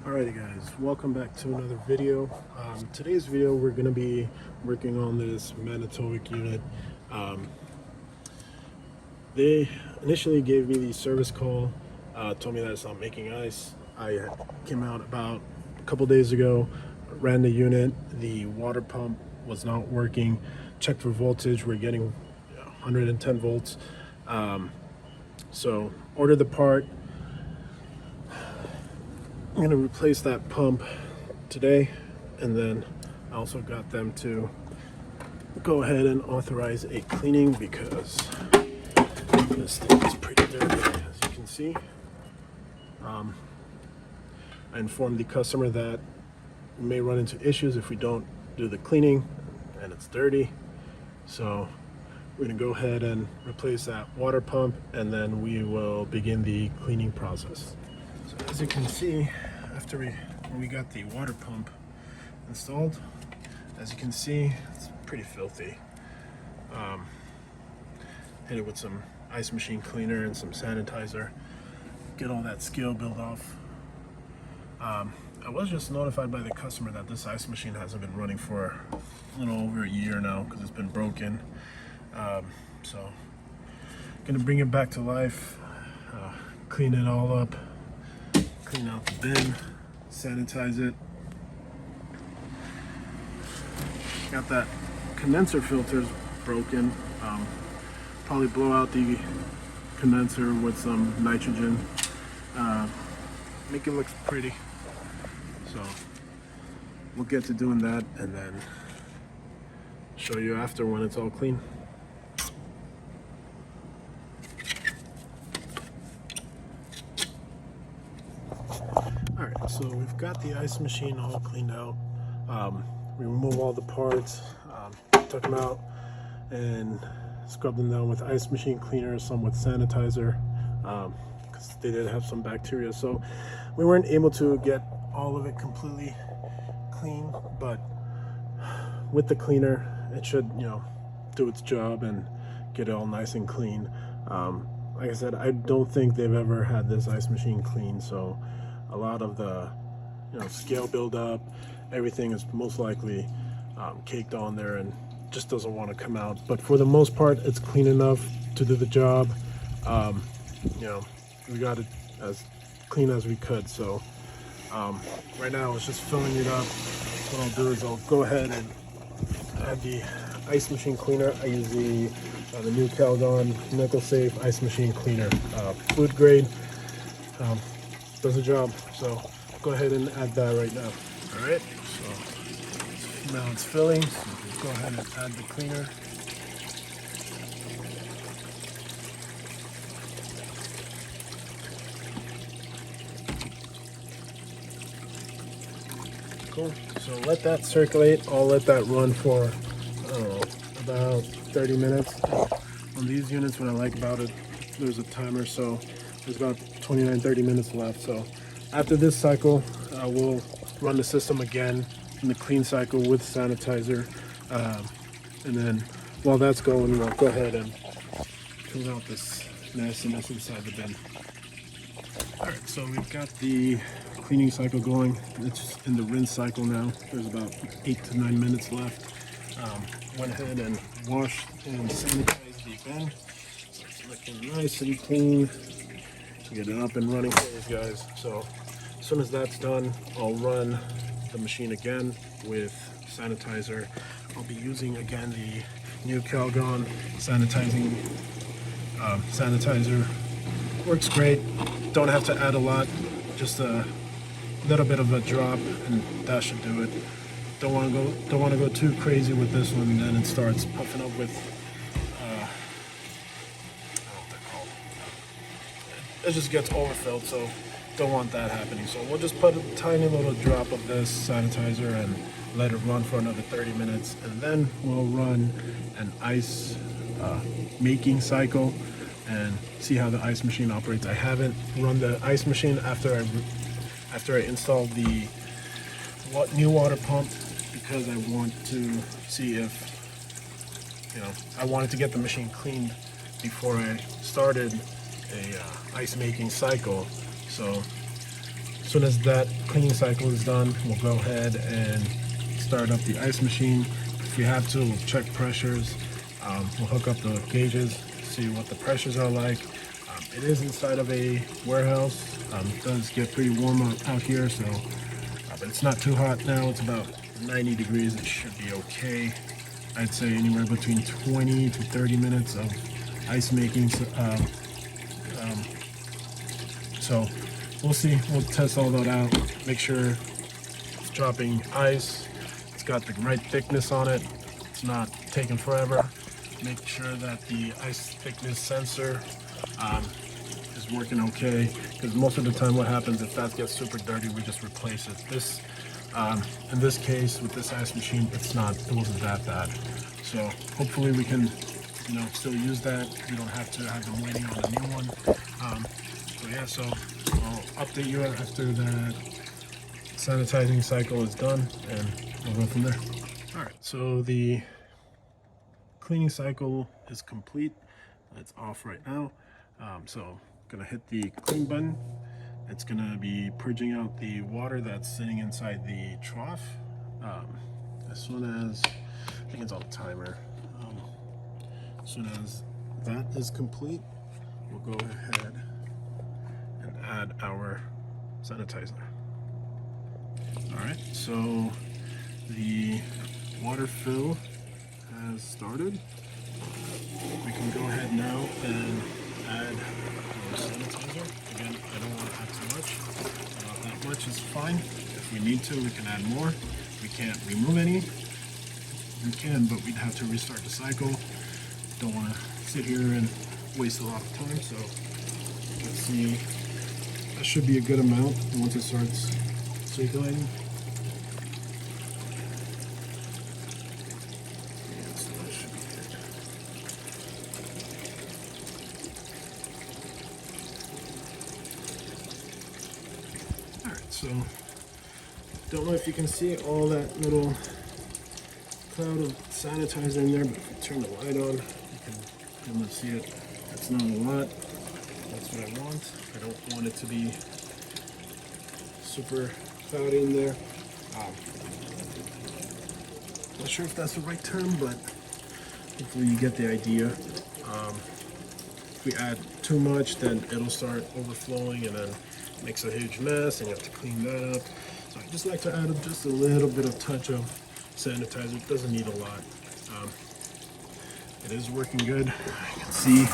Alrighty guys, welcome back to another video. Today's video we're going to be working on this Manitowoc unit. They initially gave me the service call, told me that it's not making ice. I came out about a couple days ago, ran the unit, the water pump was not working, checked for voltage, we're getting 110 volts. So ordered the part. I'm going to replace that pump today, and then I also got them to go ahead and authorize a cleaning because this thing is pretty dirty, as you can see. I informed the customer that we may run into issues if we don't do the cleaning and it's dirty, so we're going to go ahead and replace that water pump, and then we will begin the cleaning process. So as you can see, after we got the water pump installed, as you can see, it's pretty filthy. Hit it with some ice machine cleaner and some sanitizer, get all that scale build off. I was just notified by the customer that this ice machine hasn't been running for a little over a year now because it's been broken. So gonna bring it back to life, clean it all up, clean out the bin, sanitize it. Got that condenser filters broken. Probably blow out the condenser with some nitrogen, make it look pretty. So we'll get to doing that and then show you after when it's all clean. Alright, so we've got the ice machine all cleaned out. We remove all the parts, took them out and scrubbed them down with ice machine cleaner, some with sanitizer, because they did have some bacteria. So we weren't able to get all of it completely clean, but with the cleaner it should, do its job and get it all nice and clean. Like I said, I don't think they've ever had this ice machine clean, so a lot of the scale buildup, everything is most likely caked on there and just doesn't want to come out. But for the most part, it's clean enough to do the job. We got it as clean as we could. So right now it's just filling it up. What I'll do is I'll go ahead and add the ice machine cleaner. I use the new Calgon nickel safe ice machine cleaner, food grade. Does the job, so go ahead and add that right now. All right, so now it's filling, so go ahead and add the cleaner. Cool, so let that circulate. I'll let that run for, I don't know, about 30 minutes. On these units, what I like about it, there's a timer, so there's about 29-30 minutes left. So after this cycle, we'll run the system again in the clean cycle with sanitizer, and then while that's going, we'll go ahead and clean out this nastiness inside the bin. All right, so we've got the cleaning cycle going. It's in the rinse cycle now. There's about 8 to 9 minutes left. Went ahead and washed and sanitized the bin. It's looking nice and clean. Get it up and running for these guys. So as soon as that's done, I'll run the machine again with sanitizer. I'll be using again the new Calgon sanitizer. Works great. Don't have to add a lot, just a little bit of a drop, and that should do it. Don't want to go too crazy with this one, then it starts puffing up with it just gets overfilled, so don't want that happening. So we'll just put a tiny little drop of this sanitizer and let it run for another 30 minutes, and then we'll run an ice making cycle and see how the ice machine operates. I haven't run the ice machine after I installed the new water pump because I want to see if I wanted to get the machine cleaned before I started a ice making cycle. So as soon as that cleaning cycle is done, we'll go ahead and start up the ice machine. If we have to, we'll check pressures. We'll hook up the gauges, see what the pressures are like. It is inside of a warehouse. It does get pretty warm out here, so but it's not too hot now. It's about 90 degrees. It should be okay. I'd say anywhere between 20 to 30 minutes of ice making. So we'll see. We'll test all that out. Make sure it's dropping ice. It's got the right thickness on it. It's not taking forever. Make sure that the ice thickness sensor is working okay, because most of the time what happens if that gets super dirty, we just replace it. This in this case with this ice machine, it wasn't that bad. So hopefully we can still use that. We don't have to have them waiting on a new one. So yeah, so I'll update you after that sanitizing cycle is done, and we'll go from there. All right, so the cleaning cycle is complete. It's off right now. So I'm gonna hit the clean button. It's gonna be purging out the water that's sitting inside the trough. As soon as, I think it's on the timer. As soon as that is complete, we'll go ahead and add our sanitizer. All right, so the water fill has started. We can go ahead now and add our sanitizer. Again, I don't want to add too much. That much is fine. If we need to, we can add more. We can't remove any. We can, but we'd have to restart the cycle. Don't want to sit here and waste a lot of time. So let's see. That should be a good amount once it starts circulating. So, don't know if you can see all that little cloud of sanitizer in there, but if you turn the light on, you can pretty much see it. That's not a lot. That's what I want. I don't want it to be super cloudy in there. Not sure if that's the right term, but hopefully you get the idea. If we add too much, then it'll start overflowing and then makes a huge mess, and you have to clean that up. So I just like to add just a little bit of touch of sanitizer. It doesn't need a lot. It is working good. You can see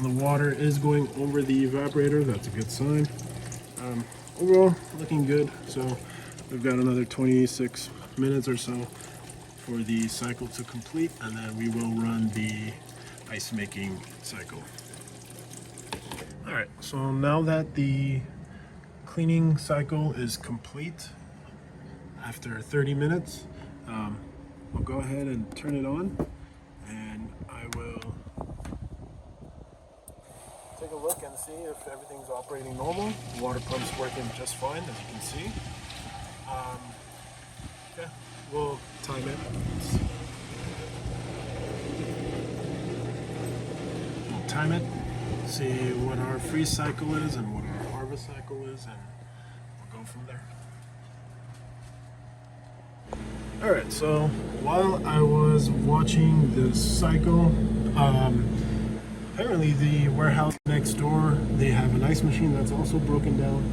the water is going over the evaporator. That's a good sign. Overall, looking good. So we've got another 26 minutes or so for the cycle to complete, and then we will run the ice making cycle. All right, so now that the cleaning cycle is complete, after 30 minutes, we'll go ahead and turn it on, and I will take a look and see if everything's operating normal. The water pump's working just fine, as you can see. Yeah, we'll time it. We'll time it. See what our freeze cycle is and what our harvest cycle is, and we'll go from there. Alright, so while I was watching this cycle, apparently the warehouse next door, they have an ice machine that's also broken down,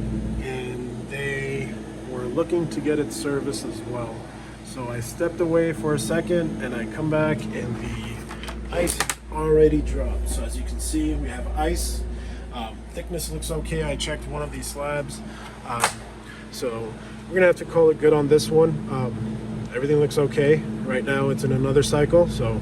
and they were looking to get it serviced as well. So I stepped away for a second, and I come back, and the ice already dropped. So as you can see, we have ice. Thickness looks okay. I checked one of these slabs. So we're gonna have to call it good on this one. Everything looks okay. Right now it's in another cycle. So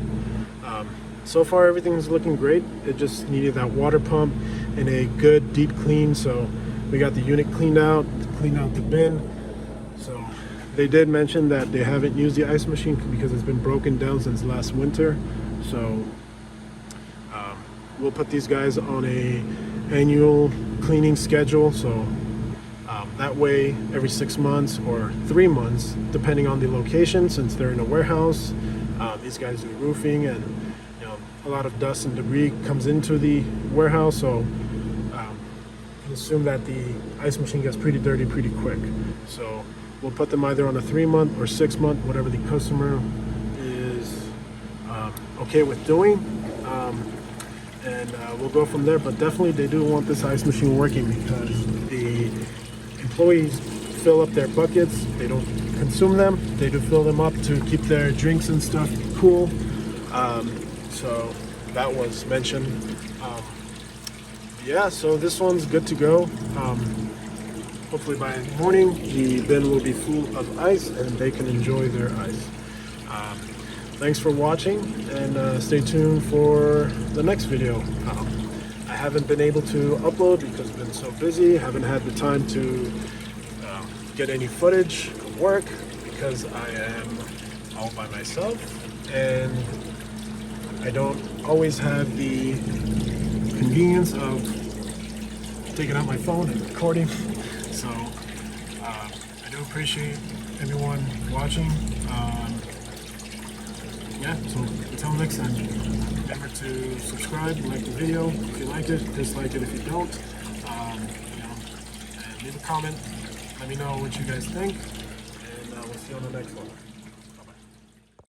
so far everything's looking great. It just needed that water pump and a good deep clean. So we got the unit cleaned out the bin. So they did mention that they haven't used the ice machine because it's been broken down since last winter. So we'll put these guys on a annual cleaning schedule, so that way every 6 months or 3 months, depending on the location, since they're in a warehouse, these guys do roofing, and a lot of dust and debris comes into the warehouse. So assume that the ice machine gets pretty dirty pretty quick. So we'll put them either on a 3-month or 6-month, whatever the customer is okay with doing, and we'll go from there. But definitely they do want this ice machine working, because the employees fill up their buckets. They don't consume them. They do fill them up to keep their drinks and stuff cool. So that was mentioned. Yeah, so this one's good to go. Hopefully by morning the bin will be full of ice and they can enjoy their ice. Thanks for watching, and stay tuned for the next video. I haven't been able to upload because I've been so busy. Haven't had the time to get any footage of work because I am all by myself, and I don't always have the convenience of taking out my phone and recording. So I do appreciate everyone watching. Yeah, so until next time, remember to subscribe, like the video if you like it, dislike it if you don't. And leave a comment. Let me know what you guys think, and we'll see you on the next one.